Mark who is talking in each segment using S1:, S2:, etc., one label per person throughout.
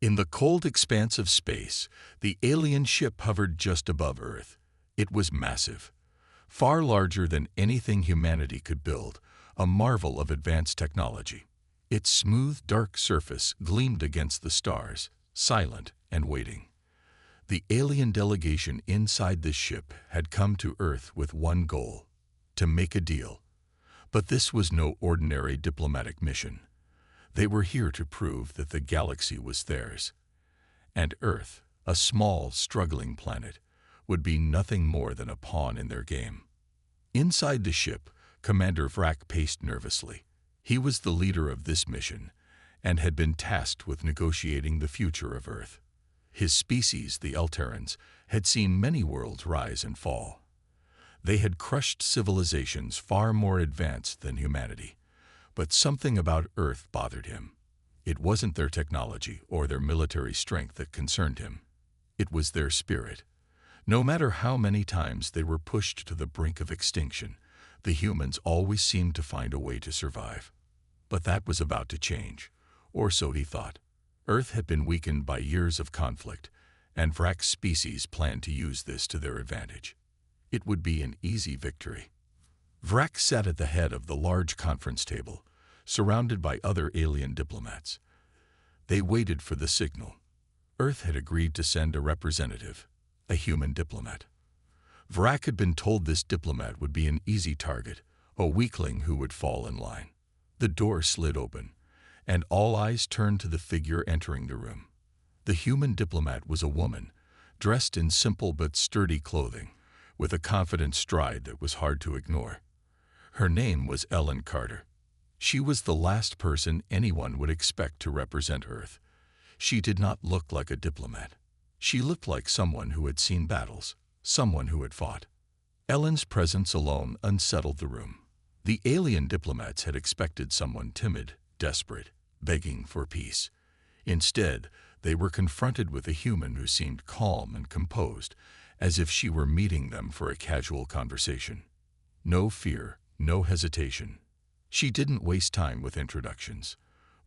S1: In the cold expanse of space, the alien ship hovered just above Earth. It was massive, far larger than anything humanity could build, a marvel of advanced technology. Its smooth, dark surface gleamed against the stars, silent and waiting. The alien delegation inside this ship had come to Earth with one goal: to make a deal. But this was no ordinary diplomatic mission. They were here to prove that the galaxy was theirs, and Earth, a small, struggling planet, would be nothing more than a pawn in their game. Inside the ship, Commander Vrak paced nervously. He was the leader of this mission and had been tasked with negotiating the future of Earth. His species, the Elterans, had seen many worlds rise and fall. They had crushed civilizations far more advanced than humanity. But something about Earth bothered him. It wasn't their technology or their military strength that concerned him. It was their spirit. No matter how many times they were pushed to the brink of extinction, the humans always seemed to find a way to survive. But that was about to change, or so he thought. Earth had been weakened by years of conflict, and Vrak's species planned to use this to their advantage. It would be an easy victory. Vrak sat at the head of the large conference table, surrounded by other alien diplomats. They waited for the signal. Earth had agreed to send a representative, a human diplomat. Vrak had been told this diplomat would be an easy target, a weakling who would fall in line. The door slid open, and all eyes turned to the figure entering the room. The human diplomat was a woman, dressed in simple but sturdy clothing, with a confident stride that was hard to ignore. Her name was Ellen Carter. She was the last person anyone would expect to represent Earth. She did not look like a diplomat. She looked like someone who had seen battles, someone who had fought. Ellen's presence alone unsettled the room. The alien diplomats had expected someone timid, desperate, begging for peace. Instead, they were confronted with a human who seemed calm and composed, as if she were meeting them for a casual conversation. No fear, no hesitation. She didn't waste time with introductions.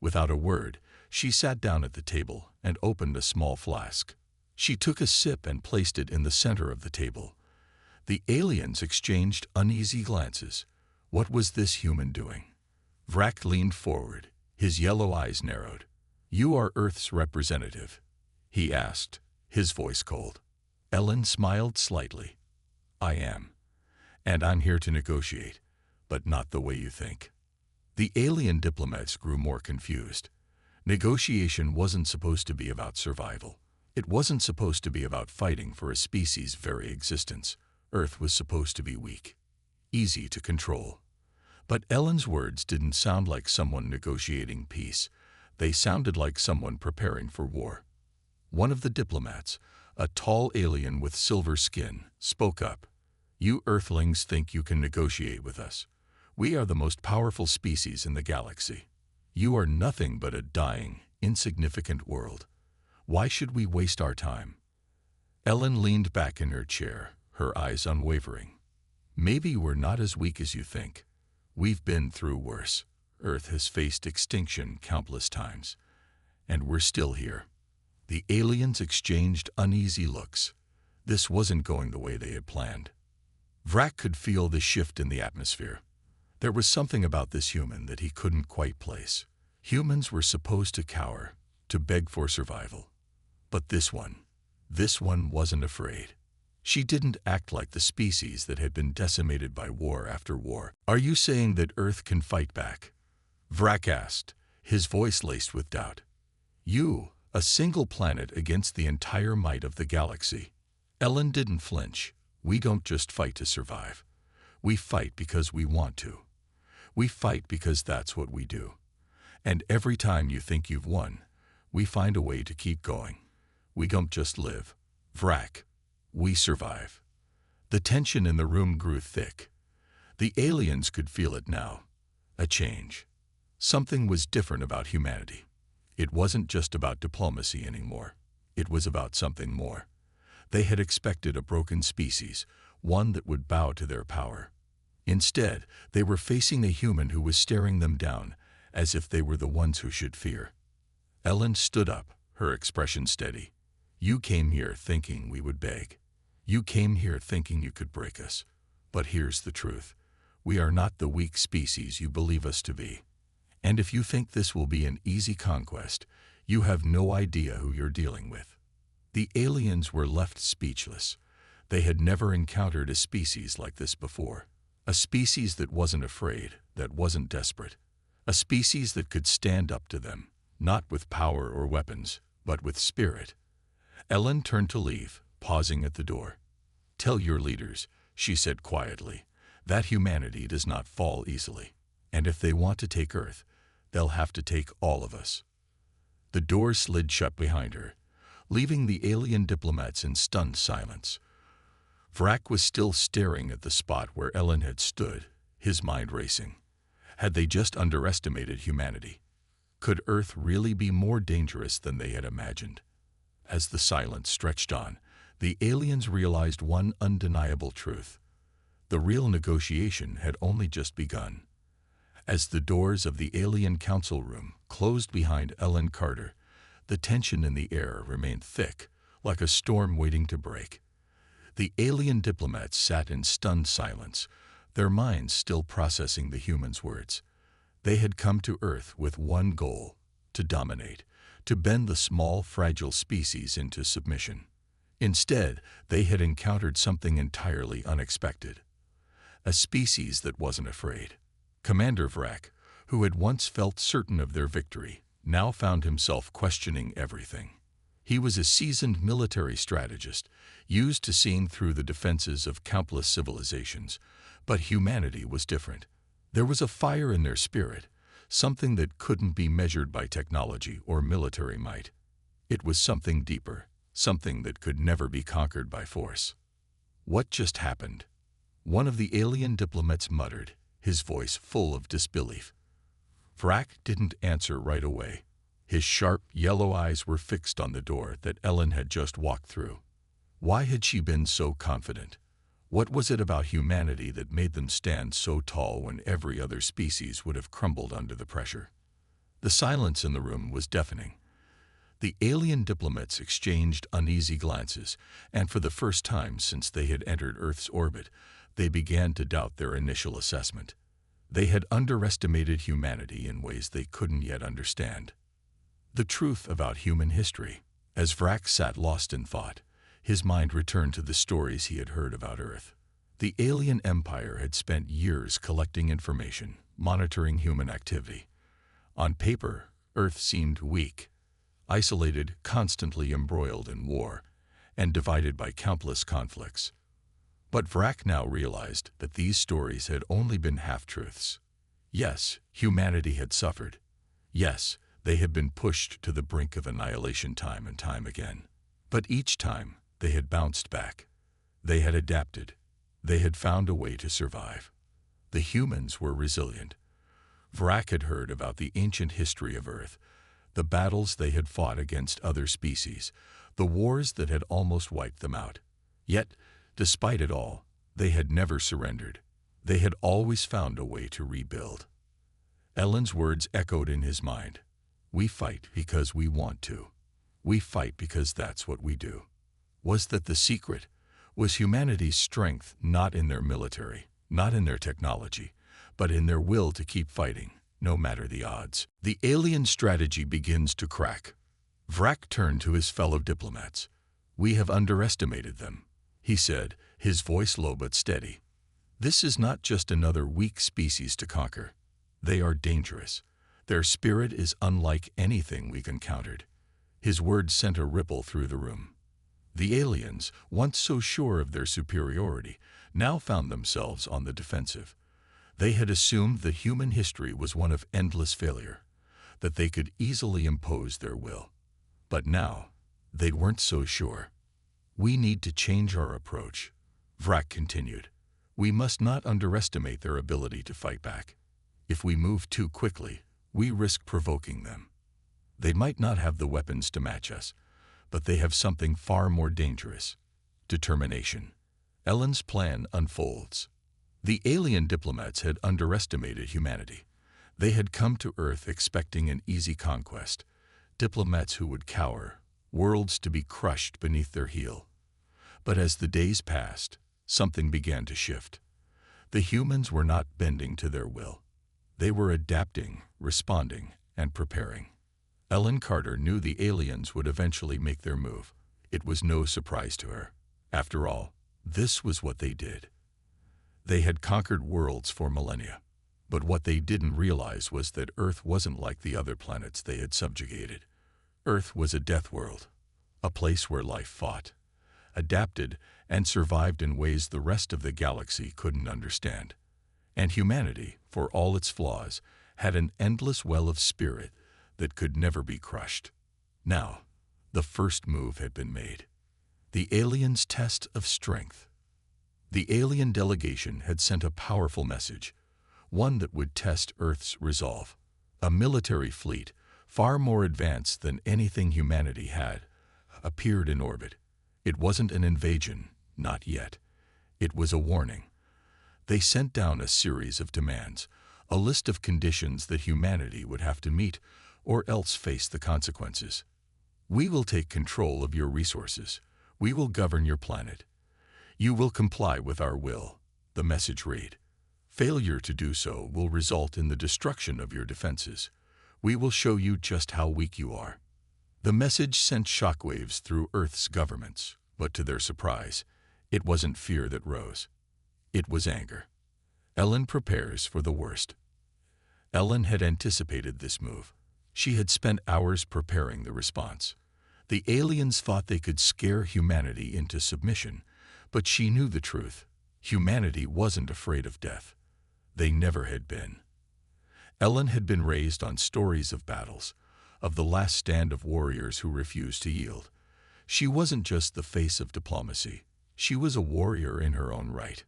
S1: Without a word, she sat down at the table and opened a small flask. She took a sip and placed it in the center of the table. The aliens exchanged uneasy glances. What was this human doing? Vrak leaned forward, his yellow eyes narrowed. "You are Earth's representative?" he asked, his voice cold. Ellen smiled slightly. "I am. And I'm here to negotiate, but not the way you think." The alien diplomats grew more confused. Negotiation wasn't supposed to be about survival. It wasn't supposed to be about fighting for a species' very existence. Earth was supposed to be weak, easy to control. But Ellen's words didn't sound like someone negotiating peace. They sounded like someone preparing for war. One of the diplomats, a tall alien with silver skin, spoke up. "You Earthlings think you can negotiate with us. We are the most powerful species in the galaxy. You are nothing but a dying, insignificant world. Why should we waste our time?" Ellen leaned back in her chair, her eyes unwavering. "Maybe we're not as weak as you think. We've been through worse. Earth has faced extinction countless times, and we're still here." The aliens exchanged uneasy looks. This wasn't going the way they had planned. Vrak could feel the shift in the atmosphere. There was something about this human that he couldn't quite place. Humans were supposed to cower, to beg for survival. But this one wasn't afraid. She didn't act like the species that had been decimated by war after war. "Are you saying that Earth can fight back?" Vrak asked, his voice laced with doubt. "You, a single planet against the entire might of the galaxy." Ellen didn't flinch. "We don't just fight to survive. We fight because we want to. We fight because that's what we do. And every time you think you've won, we find a way to keep going. We don't just live, Vrak. We survive." The tension in the room grew thick. The aliens could feel it now. A change. Something was different about humanity. It wasn't just about diplomacy anymore. It was about something more. They had expected a broken species, one that would bow to their power. Instead, they were facing a human who was staring them down, as if they were the ones who should fear. Ellen stood up, her expression steady. "You came here thinking we would beg. You came here thinking you could break us. But here's the truth. We are not the weak species you believe us to be. And if you think this will be an easy conquest, you have no idea who you're dealing with." The aliens were left speechless. They had never encountered a species like this before. A species that wasn't afraid, that wasn't desperate. A species that could stand up to them, not with power or weapons, but with spirit. Ellen turned to leave, pausing at the door. "Tell your leaders," she said quietly, "that humanity does not fall easily. And if they want to take Earth, they'll have to take all of us." The door slid shut behind her, leaving the alien diplomats in stunned silence. Vrak was still staring at the spot where Ellen had stood, his mind racing. Had they just underestimated humanity? Could Earth really be more dangerous than they had imagined? As the silence stretched on, the aliens realized one undeniable truth. The real negotiation had only just begun. As the doors of the alien council room closed behind Ellen Carter, the tension in the air remained thick, like a storm waiting to break. The alien diplomats sat in stunned silence, their minds still processing the humans' words. They had come to Earth with one goal: to dominate, to bend the small, fragile species into submission. Instead, they had encountered something entirely unexpected. A species that wasn't afraid. Commander Vrak, who had once felt certain of their victory, now found himself questioning everything. He was a seasoned military strategist, used to seeing through the defenses of countless civilizations. But humanity was different. There was a fire in their spirit, something that couldn't be measured by technology or military might. It was something deeper, something that could never be conquered by force. "What just happened?" one of the alien diplomats muttered, his voice full of disbelief. Vrak didn't answer right away. His sharp, yellow eyes were fixed on the door that Ellen had just walked through. Why had she been so confident? What was it about humanity that made them stand so tall when every other species would have crumbled under the pressure? The silence in the room was deafening. The alien diplomats exchanged uneasy glances, and for the first time since they had entered Earth's orbit, they began to doubt their initial assessment. They had underestimated humanity in ways they couldn't yet understand. The truth about human history. As Vrak sat lost in thought, his mind returned to the stories he had heard about Earth. The alien empire had spent years collecting information, monitoring human activity. On paper, Earth seemed weak, isolated, constantly embroiled in war, and divided by countless conflicts. But Vrak now realized that these stories had only been half-truths. Yes, humanity had suffered. Yes, they had been pushed to the brink of annihilation time and time again. But each time, they had bounced back. They had adapted. They had found a way to survive. The humans were resilient. Vrak had heard about the ancient history of Earth, the battles they had fought against other species, the wars that had almost wiped them out. Yet, despite it all, they had never surrendered. They had always found a way to rebuild. Ellen's words echoed in his mind. "We fight because we want to. We fight because that's what we do." Was that the secret? Was humanity's strength not in their military, not in their technology, but in their will to keep fighting, no matter the odds? The alien strategy begins to crack. Vrak turned to his fellow diplomats. "We have underestimated them," he said, his voice low but steady. "This is not just another weak species to conquer. They are dangerous. Their spirit is unlike anything we've encountered." His words sent a ripple through the room. The aliens, once so sure of their superiority, now found themselves on the defensive. They had assumed that human history was one of endless failure, that they could easily impose their will. But now, they weren't so sure. "We need to change our approach," Vrak continued. "We must not underestimate their ability to fight back. If we move too quickly, we risk provoking them. They might not have the weapons to match us, but they have something far more dangerous: determination." Ellen's plan unfolds. The alien diplomats had underestimated humanity. They had come to Earth expecting an easy conquest. diplomats who would cower, worlds to be crushed beneath their heel. But as the days passed, something began to shift. The humans were not bending to their will. They were adapting, responding, and preparing. Ellen Carter knew the aliens would eventually make their move. It was no surprise to her. After all, this was what they did. They had conquered worlds for millennia. But what they didn't realize was that Earth wasn't like the other planets they had subjugated. Earth was a death world, a place where life fought, adapted, and survived in ways the rest of the galaxy couldn't understand. And humanity, for all its flaws, had an endless well of spirit that could never be crushed. Now, the first move had been made. The aliens' test of strength. The alien delegation had sent a powerful message, one that would test Earth's resolve. A military fleet, far more advanced than anything humanity had, appeared in orbit. It wasn't an invasion, not yet. It was a warning. They sent down a series of demands, a list of conditions that humanity would have to meet or else face the consequences. We will take control of your resources. We will govern your planet. You will comply with our will, the message read. Failure to do so will result in the destruction of your defenses. We will show you just how weak you are. The message sent shockwaves through Earth's governments, but to their surprise, it wasn't fear that rose. It was anger. Ellen prepares for the worst. Ellen had anticipated this move. She had spent hours preparing the response. The aliens thought they could scare humanity into submission, but she knew the truth. Humanity wasn't afraid of death. They never had been. Ellen had been raised on stories of battles, of the last stand of warriors who refused to yield. She wasn't just the face of diplomacy. She was a warrior in her own right.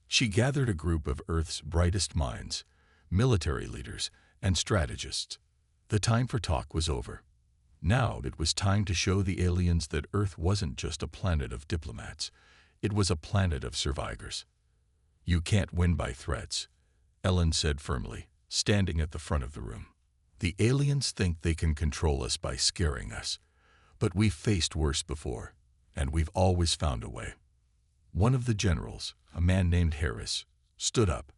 S1: She gathered a group of Earth's brightest minds, military leaders, and strategists. The time for talk was over. Now it was time to show the aliens that Earth wasn't just a planet of diplomats. It was a planet of survivors. You can't win by threats, Ellen said firmly, standing at the front of the room. The aliens think they can control us by scaring us. But we've faced worse before, and we've always found a way. One of the generals, a man named Harris, stood up.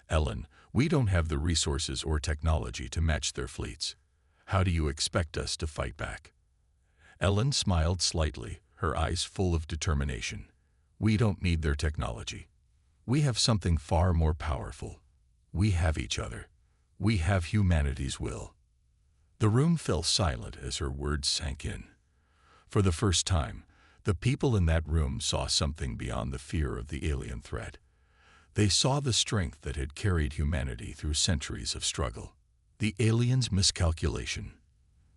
S1: Ellen, we don't have the resources or technology to match their fleets. How do you expect us to fight back? Ellen smiled slightly, her eyes full of determination. We don't need their technology. We have something far more powerful. We have each other. We have humanity's will. The room fell silent as her words sank in. For the first time, the people in that room saw something beyond the fear of the alien threat. They saw the strength that had carried humanity through centuries of struggle. The aliens' miscalculation.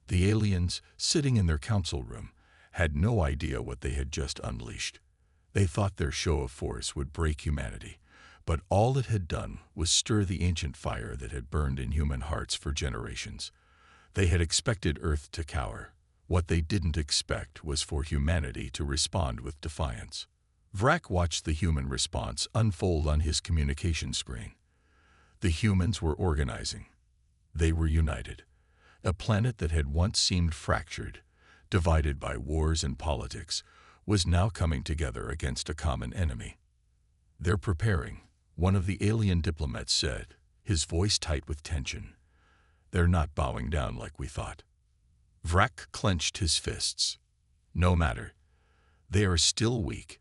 S1: The aliens, sitting in their council room, had no idea what they had just unleashed. They thought their show of force would break humanity, but all it had done was stir the ancient fire that had burned in human hearts for generations. They had expected Earth to cower. What they didn't expect was for humanity to respond with defiance. Vrak watched the human response unfold on his communication screen. The humans were organizing. They were united. A planet that had once seemed fractured, divided by wars and politics, was now coming together against a common enemy. They're preparing, one of the alien diplomats said, his voice tight with tension. They're not bowing down like we thought. Vrak clenched his fists. No matter. They are still weak.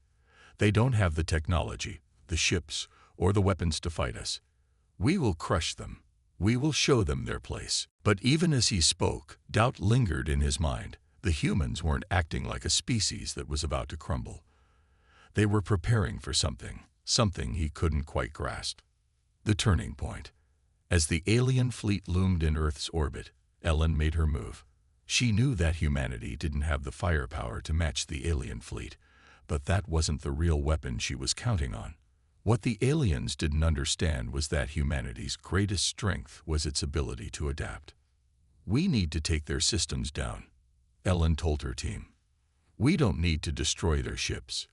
S1: They don't have the technology, the ships, or the weapons to fight us. We will crush them. We will show them their place. But even as he spoke, doubt lingered in his mind. The humans weren't acting like a species that was about to crumble. They were preparing for something he couldn't quite grasp. The turning point. As the alien fleet loomed in Earth's orbit, Ellen made her move. She knew that humanity didn't have the firepower to match the alien fleet, but that wasn't the real weapon she was counting on. What the aliens didn't understand was that humanity's greatest strength was its ability to adapt. We need to take their systems down, Ellen told her team. We don't need to destroy their ships.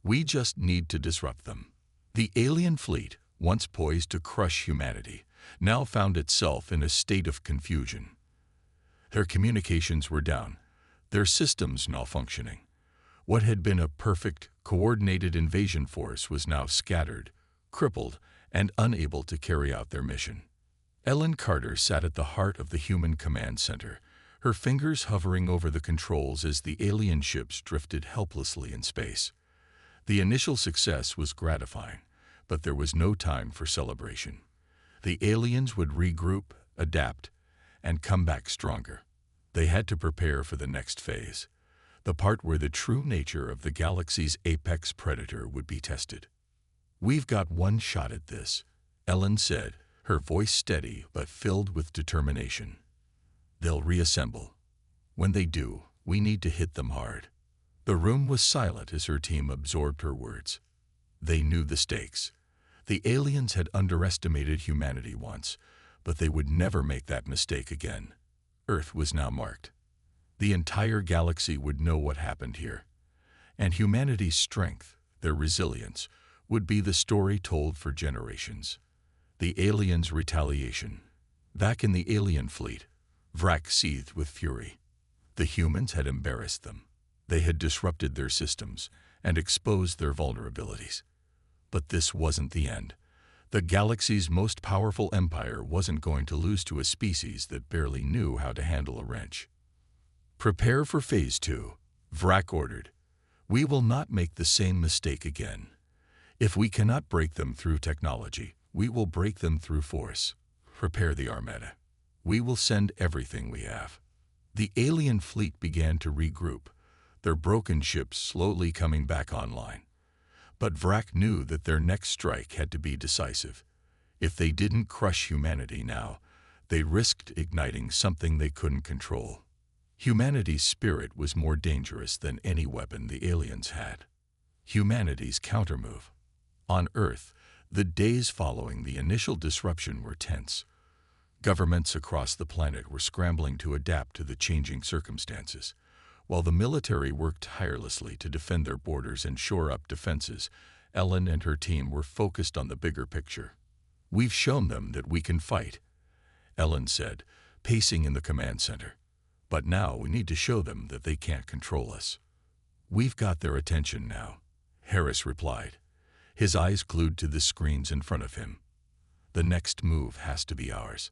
S1: We just need to disrupt them. The alien fleet, once poised to crush humanity, now found itself in a state of confusion. Their communications were down, their systems malfunctioning. What had been a perfect, coordinated invasion force was now scattered, crippled, and unable to carry out their mission. Ellen Carter sat at the heart of the human command center, her fingers hovering over the controls as the alien ships drifted helplessly in space. The initial success was gratifying, but there was no time for celebration. The aliens would regroup, adapt, and come back stronger. They had to prepare for the next phase, the part where the true nature of the galaxy's apex predator would be tested. "We've got one shot at this," Ellen said, her voice steady but filled with determination. "They'll reassemble. When they do, we need to hit them hard." The room was silent as her team absorbed her words. They knew the stakes. The aliens had underestimated humanity once, but they would never make that mistake again. Earth was now marked. The entire galaxy would know what happened here. And humanity's strength, their resilience, would be the story told for generations. The aliens' retaliation. Back in the alien fleet, Vrak seethed with fury. The humans had embarrassed them. They had disrupted their systems and exposed their vulnerabilities. But this wasn't the end. The galaxy's most powerful empire wasn't going to lose to a species that barely knew how to handle a wrench. "Prepare for Phase 2, Vrak ordered. "We will not make the same mistake again. If we cannot break them through technology, we will break them through force. Prepare the Armada. We will send everything we have." The alien fleet began to regroup, their broken ships slowly coming back online. But Vrak knew that their next strike had to be decisive. If they didn't crush humanity now, they risked igniting something they couldn't control. Humanity's spirit was more dangerous than any weapon the aliens had. Humanity's countermove. On Earth, the days following the initial disruption were tense. Governments across the planet were scrambling to adapt to the changing circumstances. While the military worked tirelessly to defend their borders and shore up defenses, Ellen and her team were focused on the bigger picture. "We've shown them that we can fight," Ellen said, pacing in the command center. "But now we need to show them that they can't control us." "We've got their attention now," Harris replied, his eyes glued to the screens in front of him. "The next move has to be ours."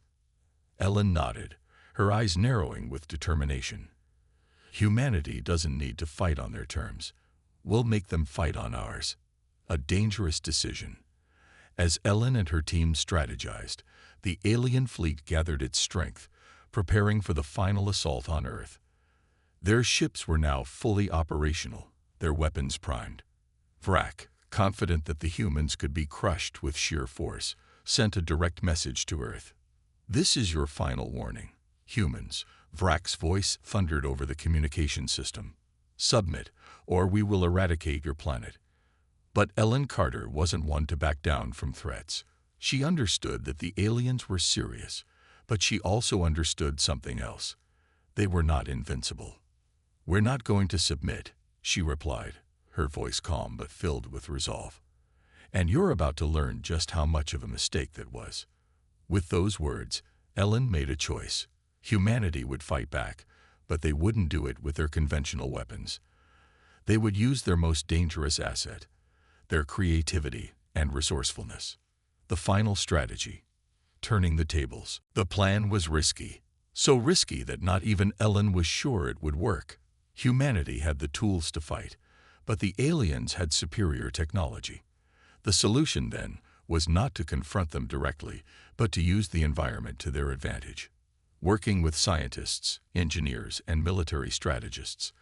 S1: Ellen nodded, her eyes narrowing with determination. "Humanity doesn't need to fight on their terms. We'll make them fight on ours." A dangerous decision. As Ellen and her team strategized, the alien fleet gathered its strength, preparing for the final assault on Earth. Their ships were now fully operational, their weapons primed. Vrak, confident that the humans could be crushed with sheer force, sent a direct message to Earth. "This is your final warning, humans," Vrak's voice thundered over the communication system. "Submit, or we will eradicate your planet." But Ellen Carter wasn't one to back down from threats. She understood that the aliens were serious, but she also understood something else. They were not invincible. "We're not going to submit," she replied, her voice calm but filled with resolve. "And you're about to learn just how much of a mistake that was." With those words, Ellen made a choice. Humanity would fight back, but they wouldn't do it with their conventional weapons. They would use their most dangerous asset, their creativity and resourcefulness. The final strategy: turning the tables. The plan was risky, so risky that not even Ellen was sure it would work. Humanity had the tools to fight, but the aliens had superior technology. The solution, then, was not to confront them directly, but to use the environment to their advantage. Working with scientists, engineers, and military strategists,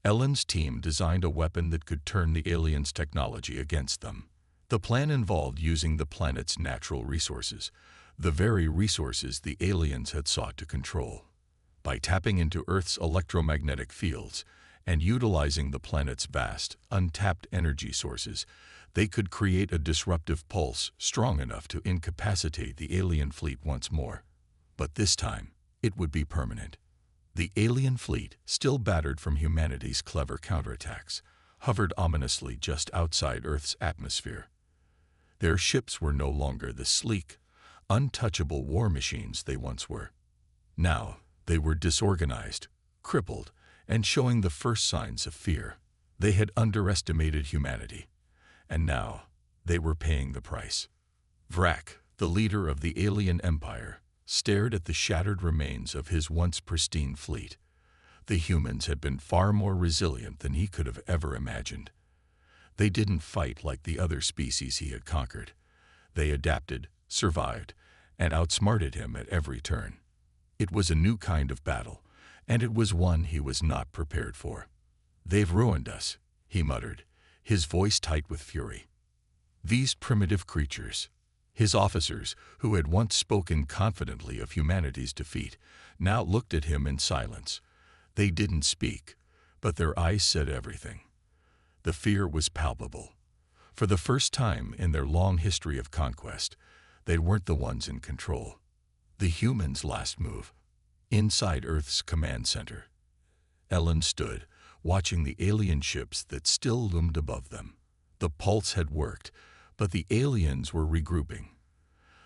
S1: Ellen's team designed a weapon that could turn the aliens' technology against them. The plan involved using the planet's natural resources, the very resources the aliens had sought to control. By tapping into Earth's electromagnetic fields and utilizing the planet's vast, untapped energy sources, they could create a disruptive pulse strong enough to incapacitate the alien fleet once more. But this time, it would be permanent. The alien fleet, still battered from humanity's clever counterattacks, hovered ominously just outside Earth's atmosphere. Their ships were no longer the sleek, untouchable war machines they once were. Now, They were disorganized, crippled, and showing the first signs of fear. They had underestimated humanity, and now they were paying the price. Vrak, the leader of the alien empire, stared at the shattered remains of his once pristine fleet. The humans had been far more resilient than he could have ever imagined. They didn't fight like the other species he had conquered. They adapted, survived, and outsmarted him at every turn. It was a new kind of battle, and it was one he was not prepared for. "They've ruined us," he muttered, his voice tight with fury. These primitive creatures, his officers, who had once spoken confidently of humanity's defeat, now looked at him in silence. They didn't speak, but their eyes said everything. The fear was palpable. For the first time in their long history of conquest, they weren't the ones in control. The humans' last move. Inside Earth's command center, Ellen stood, watching the alien ships that still loomed above them. The pulse had worked, but the aliens were regrouping.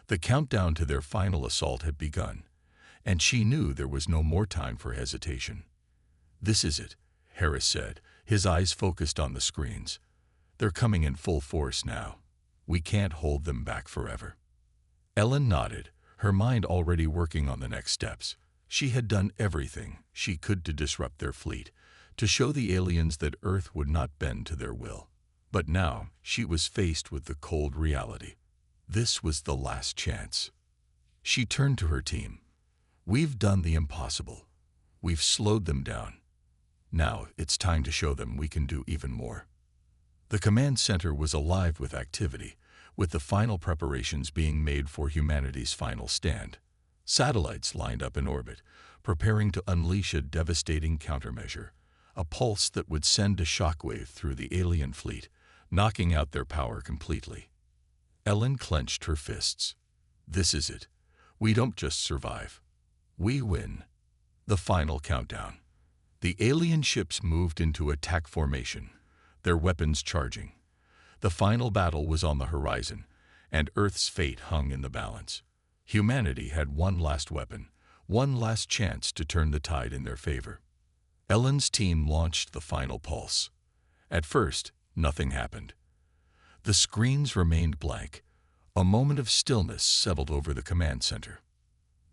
S1: The countdown to their final assault had begun, and she knew there was no more time for hesitation. "This is it," Harris said, his eyes focused on the screens. "They're coming in full force now. We can't hold them back forever." Ellen nodded, her mind already working on the next steps. She had done everything she could to disrupt their fleet, to show the aliens that Earth would not bend to their will. But now she was faced with the cold reality. This was the last chance. She turned to her team. "We've done the impossible. We've slowed them down. Now it's time to show them we can do even more." The command center was alive with activity, with the final preparations being made for humanity's final stand. Satellites lined up in orbit, preparing to unleash a devastating countermeasure, a pulse that would send a shockwave through the alien fleet, knocking out their power completely. Ellen clenched her fists. "This is it. We don't just survive. We win." The final countdown. The alien ships moved into attack formation, their weapons charging. The final battle was on the horizon, and Earth's fate hung in the balance. Humanity had one last weapon, one last chance to turn the tide in their favor. Ellen's team launched the final pulse. At first, nothing happened. The screens remained blank. A moment of stillness settled over the command center.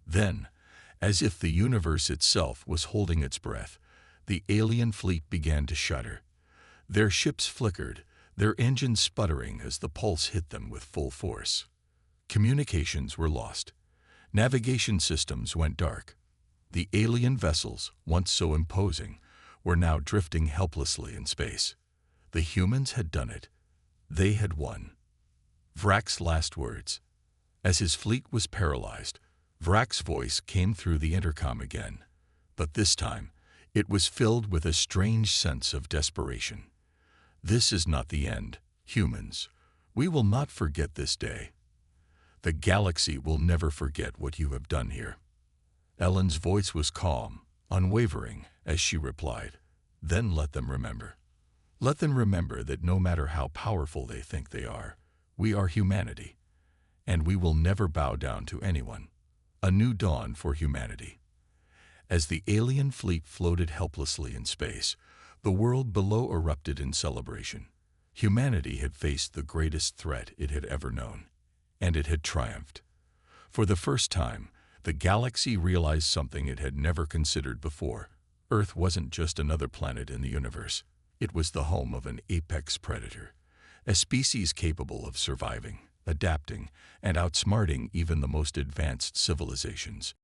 S1: Then, as if the universe itself was holding its breath, the alien fleet began to shudder. Their ships flickered, their engines sputtering as the pulse hit them with full force. Communications were lost. Navigation systems went dark. The alien vessels, once so imposing, were now drifting helplessly in space. The humans had done it. They had won. Vrak's last words. As his fleet was paralyzed, Vrak's voice came through the intercom again. But this time, it was filled with a strange sense of desperation. "This is not the end, humans. We will not forget this day. The galaxy will never forget what you have done here." Ellen's voice was calm, unwavering, as she replied, "Then let them remember. Let them remember that no matter how powerful they think they are, we are humanity, and we will never bow down to anyone." A new dawn for humanity. As the alien fleet floated helplessly in space, the world below erupted in celebration. Humanity had faced the greatest threat it had ever known, and it had triumphed. For the first time, the galaxy realized something it had never considered before. Earth wasn't just another planet in the universe. It was the home of an apex predator, a species capable of surviving, adapting, and outsmarting even the most advanced civilizations.